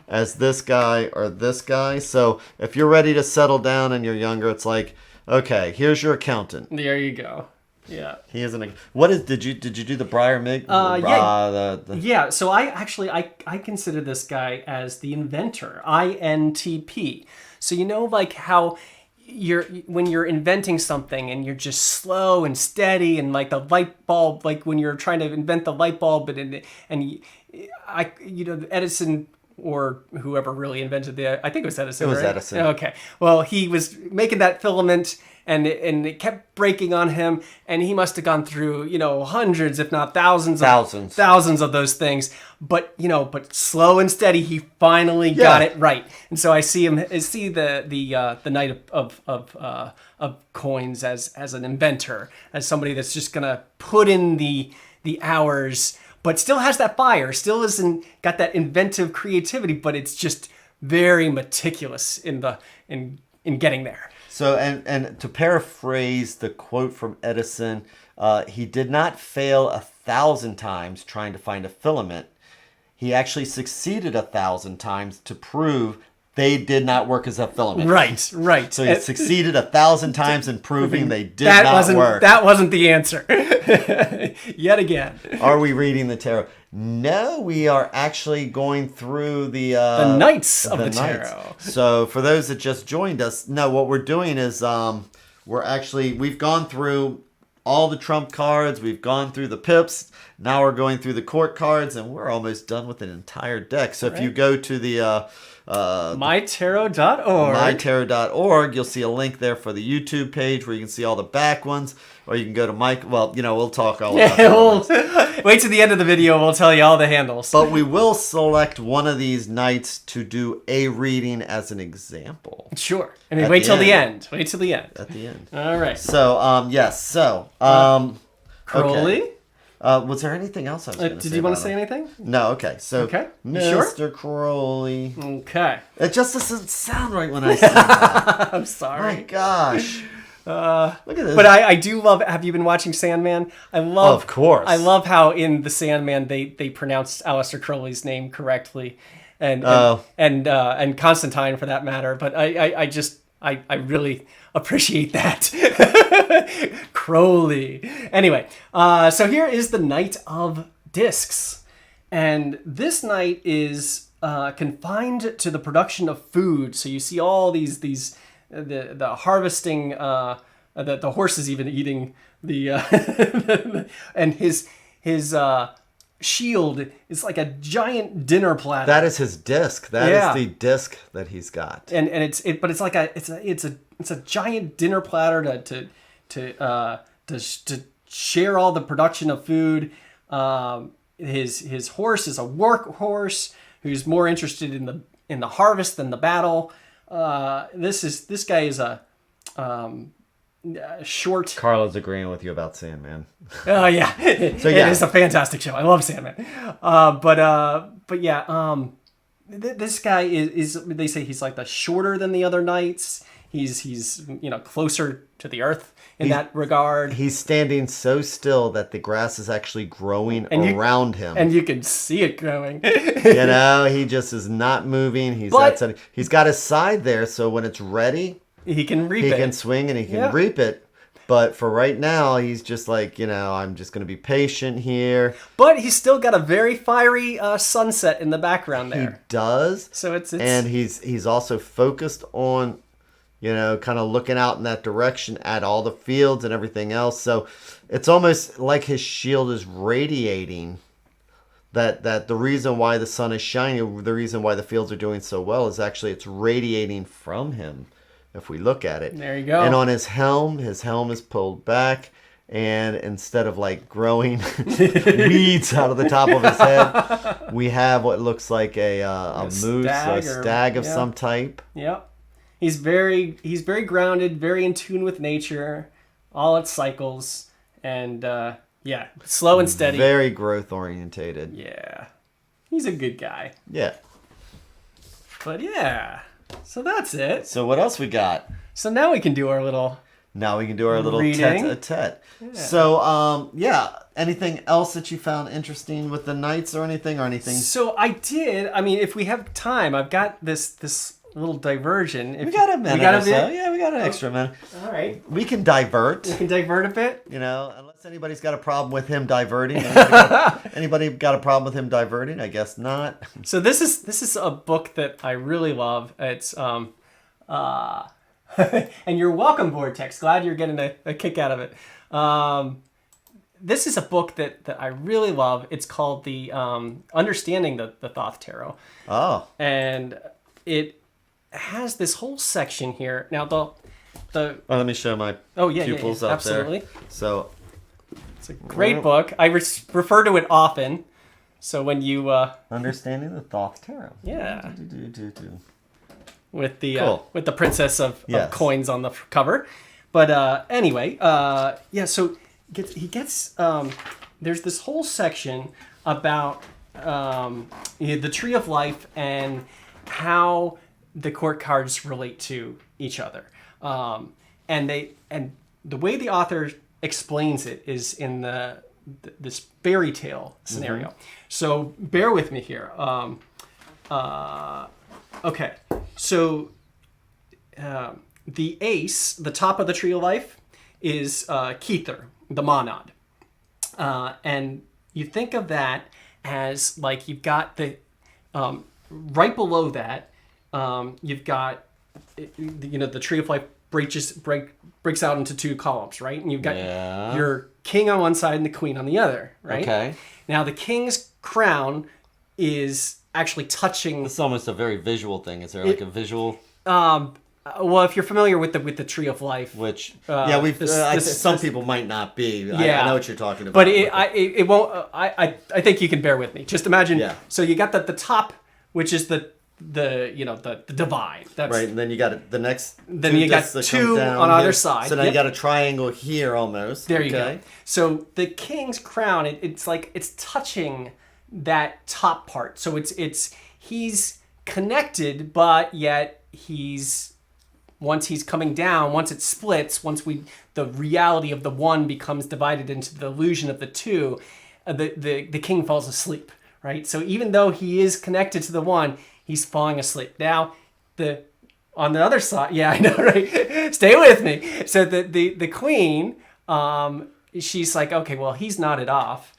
as this guy or this guy. So if you're ready to settle down and you're younger, it's like, okay, here's your accountant. There you go. Yeah. He isn't. What is? Did you do the Briar Mig? Yeah. So I consider this guy as the inventor. INTP. So like how when you're inventing something and you're just slow and steady and like the light bulb, like when you're trying to invent the light bulb, Edison or whoever really invented I think it was Edison. It was right? Edison. Okay. Well, he was making that filament and it kept breaking on him, and he must have gone through, hundreds, if not thousands of those things. But slow and steady, he finally got it right. And so I see the Knight of Coins as an inventor, as somebody that's just gonna put in the hours, but still has that fire, still isn't got that inventive creativity, but it's just very meticulous in getting there. So, and to paraphrase the quote from Edison, he did not fail 1,000 times trying to find a filament. He actually succeeded 1,000 times to prove they did not work as a filament. Right. So he succeeded 1,000 times in proving they did not work. That wasn't the answer. Yet again. Are we reading the tarot? No, we are actually going through the Knights of the Tarot. So for those that just joined us, no, what we're doing is we've gone through all the trump cards, we've gone through the pips, now we're going through the court cards, and we're almost done with an entire deck. So if you go to the MyTarot.org. MyTarot.org. You'll see a link there for the YouTube page where you can see all the back ones, or you can go to Mike. Well, we'll talk all about that. Wait to the end of the video. We'll tell you all the handles. But we will select one of these nights to do a reading as an example. Sure. Wait till the end. Wait till the end. At the end. All right. So, yes. So, Crowley. Okay. Was there anything else I was going to say? Did you want to say anything? No, okay. So, Mr. Crowley. Okay. It just doesn't sound right when I say that. I'm sorry. My gosh. Look at this. But I do love. Have you been watching Sandman? Of course. I love how in the Sandman they pronounced Aleister Crowley's name correctly, and Constantine for that matter. But I really appreciate that. Crowley. Anyway, so here is the Knight of Discs. And this knight is confined to the production of food. So you see all these the harvesting, the horses even eating the and his shield is like a giant dinner platter. That is his disc. That is the disc that he's got. And it's like it's a giant dinner platter to share all the production of food. His horse is a workhorse who's more interested in the harvest than the battle. This guy is a short. Carla's agreeing with you about Sandman. Oh yeah, so yeah, it's a fantastic show. I love Sandman. But yeah, this guy is. They say he's like the shorter than the other knights. He's closer to the earth in that regard. He's standing so still that the grass is actually growing around him, and you can see it growing. He just is not moving. He's got his side there, so when it's ready, he can reap it. He can swing and he can reap it. But for right now, he's just like, I'm just going to be patient here. But he's still got a very fiery sunset in the background there. He does. So it's and he's also focused on, kind of looking out in that direction at all the fields and everything else. So it's almost like his shield is radiating. That the reason why the sun is shining, the reason why the fields are doing so well is actually it's radiating from him, if we look at it. There you go. And on his helm is pulled back, and instead of like growing weeds out of the top of his head, we have what looks like a moose, a stag of some type. Yep. He's very grounded, very in tune with nature, all its cycles, and slow and steady. Very growth orientated. Yeah. He's a good guy. Yeah. But yeah. So that's it. So what else we got? So now we can do our little reading. Tete-a-tete. Yeah. So anything else that you found interesting with the knights or anything? So I did. I mean, if we have time, I've got this little diversion. We got a minute or so. Yeah, we got an extra minute. All right. We can divert. We can divert a bit. Unless anybody's got a problem with him diverting. Anybody got a problem with him diverting? I guess not. So this is a book that I really love. It's and you're welcome, Vortex. Glad you're getting a kick out of it. This is a book that I really love. It's called the Understanding the Thoth Tarot. Oh. And it has this whole section here. Now let me show my pupils up absolutely. there. So it's a great book. I refer to it often. So when you Understanding the Thoth Tarot. Yeah. With the cool. With the princess of coins on the cover. But anyway, so he gets there's this whole section about the Tree of Life and how the court cards relate to each other. And the way the author explains it is in this fairy tale scenario. Mm-hmm. So bear with me here. Okay. So the ace, the top of the Tree of Life, is Kether, the monad. And you think of that as like you've got the right below that, you've got the Tree of Life breaks out into two columns, right? And you've got your king on one side and the queen on the other, right? Okay. Now the king's crown is actually touching. It's almost a very visual thing. Is there like a visual? Well, if you're familiar with the Tree of Life, which some people might not be. Yeah, I know what you're talking about. But it won't. I think you can bear with me. Just imagine. Yeah. So you got the top, which is the divine. That's right, and then you got the next. Then you got two on either side. So now you got a triangle here almost. There you go. So the king's crown, it's like it's touching that top part. So he's connected, but yet once he's coming down, once it splits, the reality of the one becomes divided into the illusion of the two, the king falls asleep, right? So even though he is connected to the one, he's falling asleep. Now, on the other side, yeah, I know, right? Stay with me. So the queen, she's like, okay, well, he's nodded off.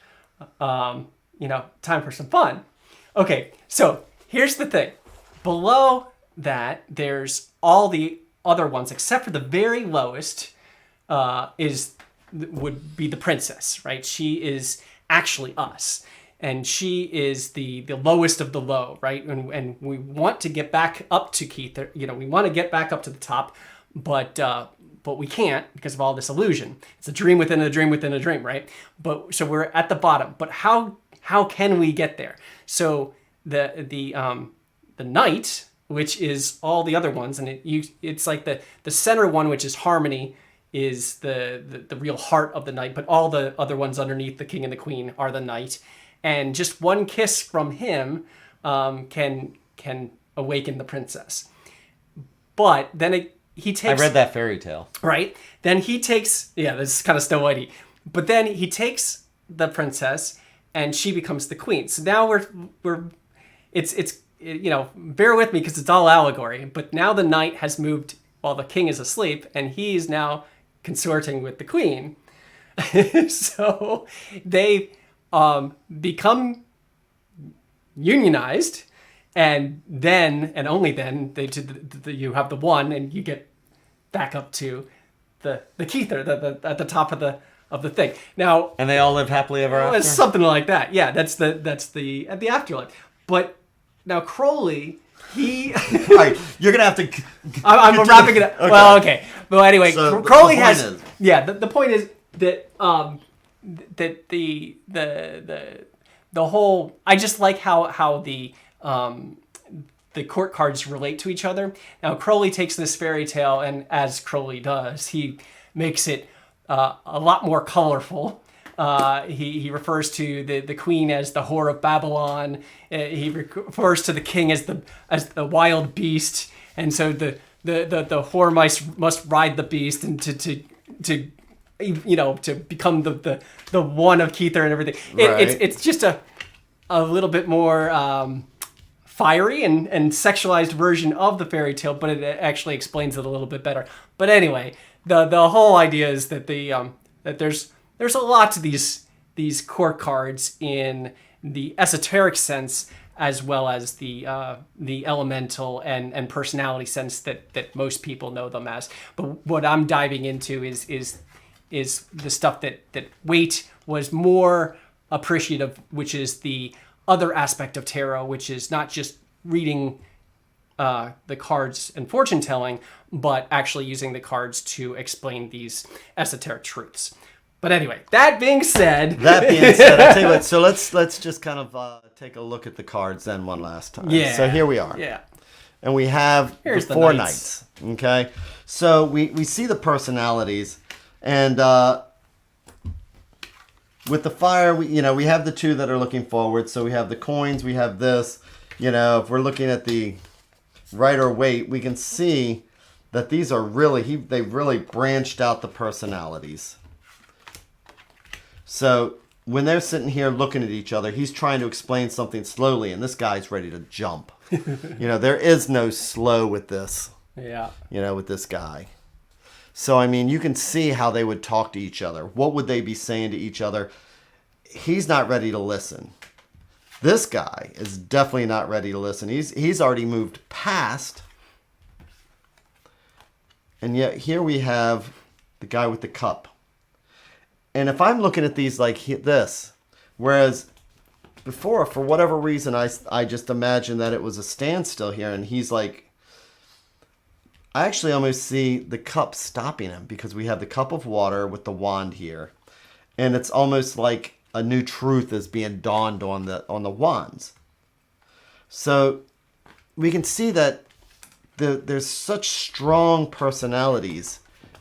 Time for some fun. Okay, so here's the thing. Below that, there's all the other ones, except for the very lowest, would be the princess, right? She is actually us. And she is the lowest of the low, right? And we want to get back up to Keith. We want to get back up to the top, but we can't because of all this illusion. It's a dream within a dream within a dream, right? But so we're at the bottom. But how can we get there? So the knight, which is all the other ones, and it's like the center one, which is harmony, is the real heart of the knight. But all the other ones underneath the king and the queen are the knight. And just one kiss from him can awaken the princess. But then he takes... I read that fairy tale. Right? Then he takes... Yeah, this is kind of Snow Whitey. But then he takes the princess and she becomes the queen. So now it's bear with me because it's all allegory. But now the knight has moved while the king is asleep, and he is now consorting with the queen. So they become unionized, and then, and only then, you have the one, and you get back up to the Keither, at the top of the thing. Now, and they all live happily ever after. Something like that. Yeah, that's the afterlife. But now Crowley, he. All right, you're gonna have to. I'm wrapping it up. Okay. Well, okay. But anyway, so Crowley has. Yeah, the point is that that the whole. I just like how the court cards relate to each other. Now Crowley takes this fairy tale, and as Crowley does, he makes it a lot more colorful. He refers to the queen as the whore of Babylon. He refers to the king as the wild beast, and so the whore must ride the beast and to become the one of Keither and everything. Right. It's just a little bit more fiery and sexualized version of the fairy tale, but it actually explains it a little bit better. But anyway, the whole idea is that that there's a lot to these court cards in the esoteric sense, as well as the elemental and personality sense that most people know them as. But what I'm diving into is the stuff that Waite was more appreciative, which is the other aspect of tarot, which is not just reading the cards and fortune telling, but actually using the cards to explain these esoteric truths. But anyway, that being said, I tell you what. So let's just kind of take a look at the cards then one last time. Yeah. So here we are. Yeah. And we have the 4 knights. Okay. So we see the personalities, and with the fire, we have the 2 that are looking forward. So we have the coins. We have this. If we're looking at the Rider Waite, we can see that these are they've really branched out the personalities. So when they're sitting here looking at each other, he's trying to explain something slowly, and this guy's ready to jump. There is no slow with this. Yeah. With this guy. So, I mean, you can see how they would talk to each other. What would they be saying to each other? He's not ready to listen. This guy is definitely not ready to listen. He's already moved past. And yet here we have the guy with the cup. And if I'm looking at these like this, whereas before, for whatever reason, I just imagined that it was a standstill here, and he's like, I actually almost see the cup stopping him, because we have the cup of water with the wand here, and it's almost like a new truth is being dawned on the wands. So we can see that there's such strong personalities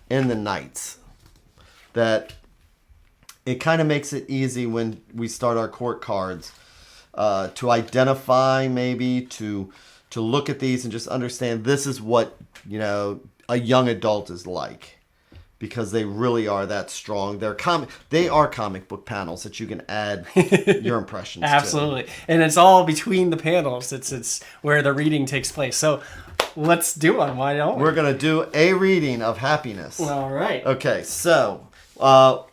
in the knights that it kind of makes it easy when we start our court cards to identify, maybe to look at these and just understand this is what a young adult is like, because they really are that strong. They are comic book panels that you can add your impressions to. Absolutely. And it's all between the panels. It's where the reading takes place. So let's do one. Why don't we? We're going to do a reading of happiness. All right. Okay, so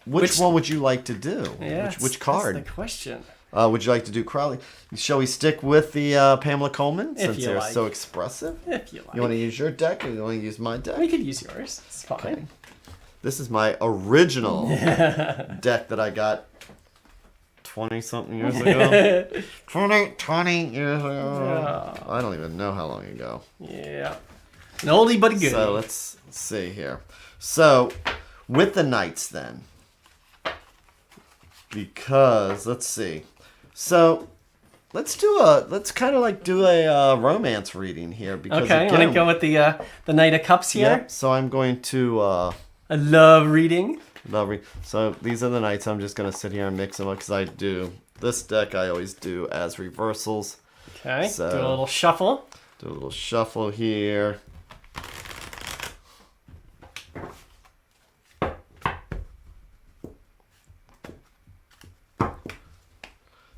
which one would you like to do? Yeah, which card? That's the question. Would you like to do Crowley? Shall we stick with the Pamela Coleman, since they're so expressive? If you like. You want to use your deck, or you want to use my deck? We could use yours. It's fine. Okay. This is my original deck that I got 20-something years ago. 20 years ago. Yeah. I don't even know how long ago. Yeah. An oldie but a goodie. So let's see here. So with the knights then, because let's see. So let's kind of like do a romance reading here, because okay, again, want to go with the Knight of Cups here? Yep. So I'm going to a love reading. So these are the knights. I'm just going to sit here and mix them up, because I do this deck. I always do as reversals. Okay. So do a little shuffle. Do a little shuffle here.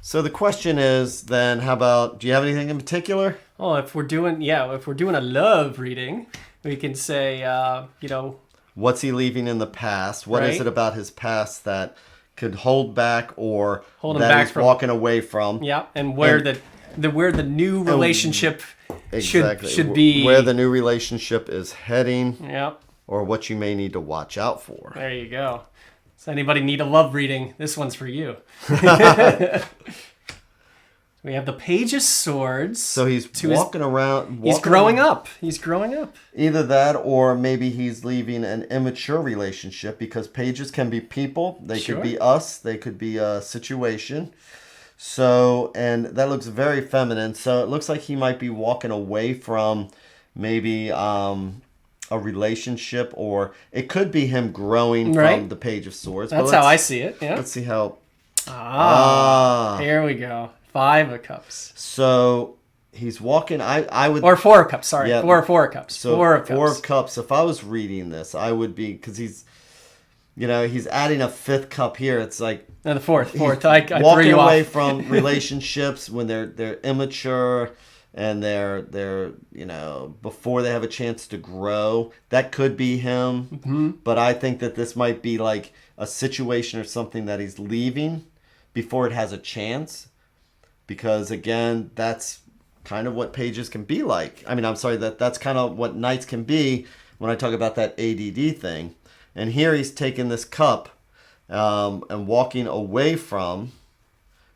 So the question is then, how about, do you have anything in particular? Oh, if we're doing a love reading, we can say, What's he leaving in the past? What is it about his past that could hold back or hold him that back he's from walking away from? Yeah, and where the new relationship should be. Where the new relationship is heading. Yep. Or what you may need to watch out for. There you go. Does anybody need a love reading? This one's for you. We have the Page of Swords. So he's walking around. He's growing up. He's growing up. Either that or maybe he's leaving an immature relationship because pages can be people. They could be us. They could be a situation. So, and that looks very feminine. So it looks like he might be walking away from maybe a relationship, or it could be him growing from the Page of Swords. That's how I see it. Yeah. Let's see how. Here we go. 5 of Cups. So he's walking. I would. Or 4 of Cups. Sorry. Yeah. 4 of Cups. So 4 of Cups. 4 of Cups. If I was reading this, I would be, because he's adding a 5th cup here. It's like. No, the 4th. I threw walking you away off. from relationships when they're immature and they're before they have a chance to grow. That could be him. Mm-hmm. But I think that this might be like a situation or something that he's leaving before it has a chance. Because again, that's kind of what pages can be like. I mean, I'm sorry, that's kind of what knights can be when I talk about that ADD thing. And here he's taking this cup and walking away from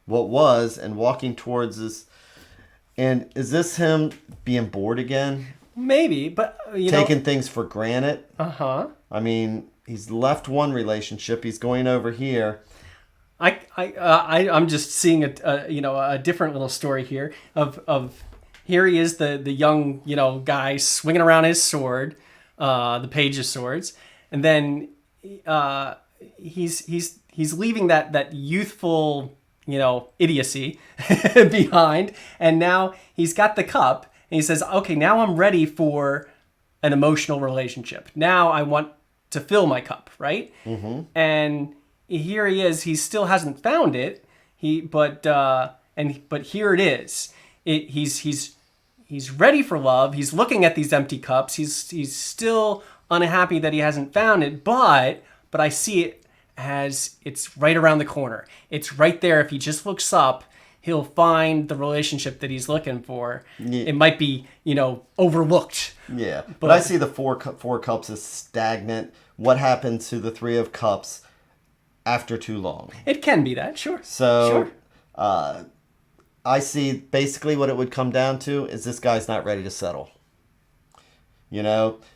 what was and walking towards this. And is this him being bored again? Maybe, but taking things for granted. Uh-huh. I mean, he's left one relationship. He's going over here. I'm just seeing a different little story here of here he is, the young guy swinging around his sword, the Page of Swords, and then he's leaving that youthful idiocy behind, and now he's got the cup and he says, okay, now I'm ready for an emotional relationship. Now I want to fill my cup, right? Mm-hmm. And here he is. He still hasn't found it. But here it is. He's ready for love. He's looking at these empty cups. He's still unhappy that he hasn't found it. But I see it as it's right around the corner. It's right there. If he just looks up, he'll find the relationship that he's looking for. Yeah. It might be overlooked. Yeah, but I see the four cups as stagnant. What happens to the 3 of Cups after too long? It can be that, sure. So, I see basically what it would come down to is this guy's not ready to settle.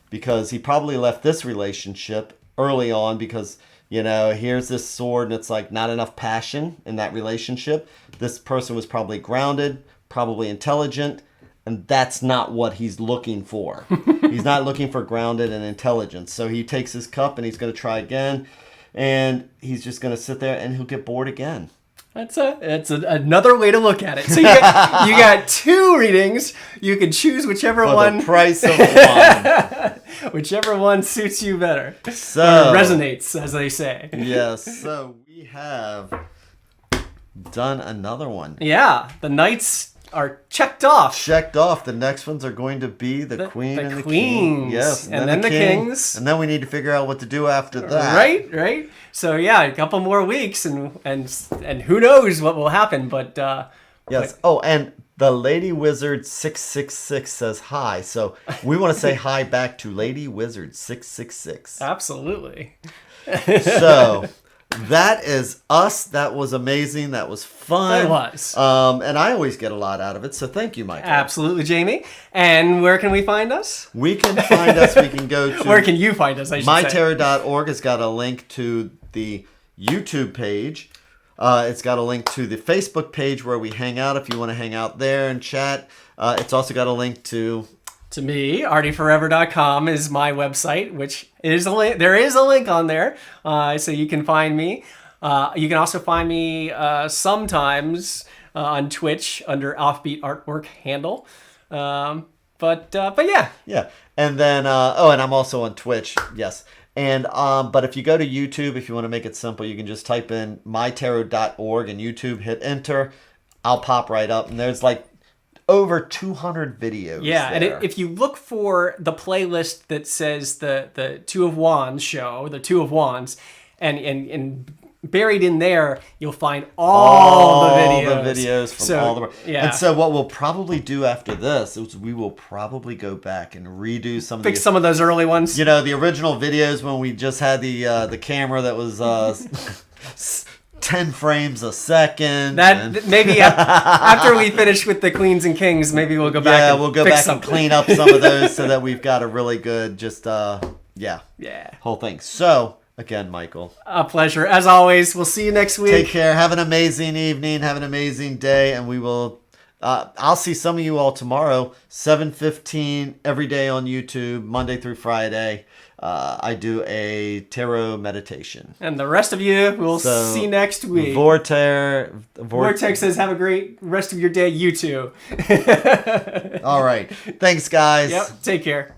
Because he probably left this relationship early on because, here's this sword and it's like not enough passion in that relationship. This person was probably grounded, probably intelligent, and that's not what he's looking for. He's not looking for grounded and intelligence. So he takes his cup and he's going to try again. And he's just going to sit there and he'll get bored again. That's another way to look at it. So you got 2 readings. You can choose whichever one. The price of one. Whichever one suits you better. So or resonates, as they say. Yes. So we have done another one. Yeah. The knights are checked off. The next ones are going to be the queen and the king. Yes. And then the kings. And then we need to figure out what to do after that. Right. So yeah, a couple more weeks and who knows what will happen, but yes. And the Lady Wizard 666 says hi. So we want to say hi back to Lady Wizard 666. Absolutely. So that is us. That was amazing. That was fun. It was. And I always get a lot out of it. So thank you, Michael. Absolutely, Jamie. And where can we find us? We can find us. We can go to... Where can you find us, I should say? MyTarot.org has got a link to the YouTube page. It's got a link to the Facebook page where we hang out if you want to hang out there and chat. It's also got a link to... To me, artieforever.com is my website, which is a link. There is a link on there, so you can find me. You can also find me sometimes on Twitch under Offbeat Artwork handle. But yeah. Yeah, and then and I'm also on Twitch. Yes, and but if you go to YouTube, if you want to make it simple, you can just type in MyTarot.org and YouTube, hit enter. I'll pop right up, and there's like over 200 videos. Yeah, there. and if you look for the playlist that says the Two of Wands show, the Two of Wands, and buried in there, you'll find all the videos from all the. Yeah. And so what we'll probably do after this is we will probably go back and redo some of those early ones. You know, the original videos when we just had the camera that was 10 frames a second. Maybe after we finish with the Queens and Kings, maybe we'll go back. Yeah, we'll go back and clean up some of those so that we've got a really good whole thing. So. Again, Michael. A pleasure. As always, we'll see you next week. Take care. Have an amazing evening. Have an amazing day. And we will... I'll see some of you all tomorrow, 7:15 every day on YouTube, Monday through Friday. I do a tarot meditation. And the rest of you, we'll see next week. Vortex says, have a great rest of your day, you too. All right. Thanks, guys. Yep. Take care.